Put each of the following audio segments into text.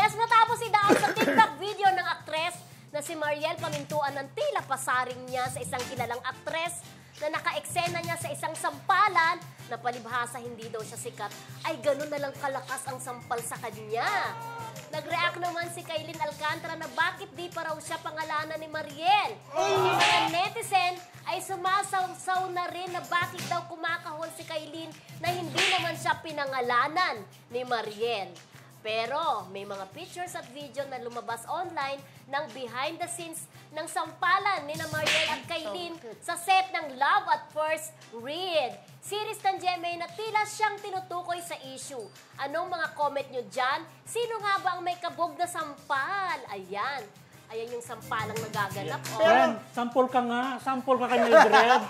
Yes, matapos idaang sa TikTok video ng aktres na si Mariel pamintuan ng tila pasaring niya sa isang kilalang aktres na naka-eksena niya sa isang sampalan na palibhasa hindi daw siya sikat, ay ganun na lang kalakas ang sampal sa kanya. Nag-react naman si Kailin Alcantara na bakit di pa raw siya pangalanan ni Mariel. Yung mga netizen ay sumasaw-saw na rin na bakit daw kumakahon si Kailin na hindi naman siya pinangalanan ni Mariel. Pero may mga pictures at video na lumabas online ng behind the scenes ng sampalan ni Mariel at Kailin sa set ng Love at First Read. Series ng GMA na tila siyang tinutukoy sa issue. Anong mga comment nyo dyan? Sino nga ba ang may kabog na sampal? Ayan. Ayan yung sampalang nagaganap. Yeah. Friend, sample ka nga. Sample ka kay Mildred.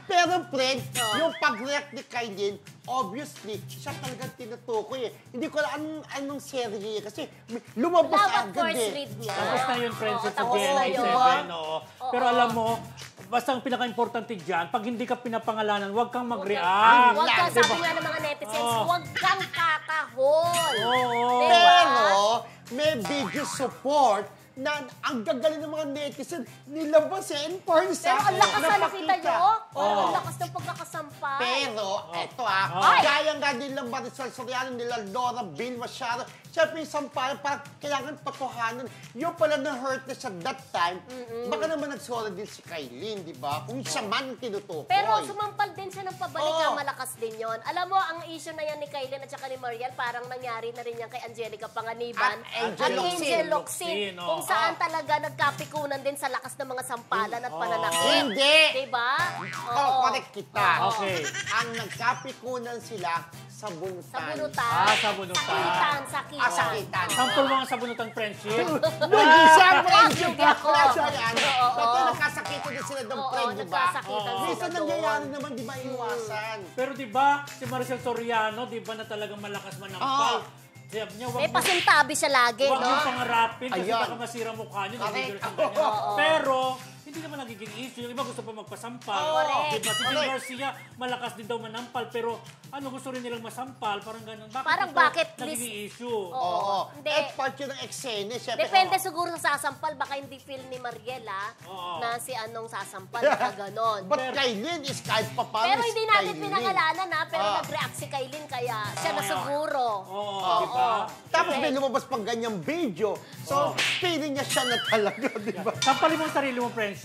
Pero friend, yung pag-react ni Kailin, obviously, siya talagang tinutukoy eh. Hindi ko alam anong serye kasi lumabas agad eh. First Read niya. Tapos na yun, friendship sa tapos na yun. GMA7. Pero alam mo, basta ang pinaka-importante dyan, pag hindi ka pinapangalanan, huwag kang mag-react. Huwag kang, sabi nga ng mga netizens, huwag kang kakahol. Pero, may video support na ang gagaling ng mga netizen nilabas eh. In fairness, pero ang lakas na nakita nyo. Ang lakas ng pagkakasampal. Pero, eto gaya nga nila Marisol Soriano, nila Laura Bill Masyado, siyempre yung sampalan, parang kailangan patuhanan. Yung pala na-hurt na siya that time, baka naman nagsorry din si Kailin, di ba? Kung siya man tinutukoy. Pero sumampal din siya ng pabalik, malakas din yon. Alam mo, ang issue na yan ni Kailin at saka ni Mariel, parang nangyari na rin yan kay Angelica Panganiban at Angel Locsin. Kung saan talaga nagkapikunan din sa lakas ng mga sampalan at pananakit. Hindi! Diba? Correct kita. Okay. Ang nagkapikunan sila sa bunutan. Sa bunutan. Sa bunutan. Sakitan. Sakitan. Sample mga sa bunutan friendship. Siyempre, ako. Pero nagkasakitan din sila ng friend, di ba? Nagkasakitan sila Minsan nangyayari naman, di ba, iwasan. Pero di ba, si Maricel Soriano, di ba na talagang malakas manampal? Niya, may pasintabi siya lagi, no? Huwag yung pangarapin kasi baka masira mukha niyo. Pero, hindi naman nagiging issue. Yung iba gusto pa magpasampal. Diba? Si Jim Garcia, malakas din daw manampal. Pero ano gusto rin nilang masampal? Parang ganun. Parang bakit nagiging issue? Oo. Hindi. At part yun ng eksene. Depende siguro sa sasampal. Baka hindi feel ni Mariel, na si anong sasampal. Baka ganon. But Kailin is kahit pa paano. Pero hindi natin pinangalanan, pero nag-react si Kailin. Kaya siya na siguro. Diba? Tapos may lumabas pang ganyang video. So, feeling niya siya na talaga, di ba? Sampalin mo ang sarili mo, friendship.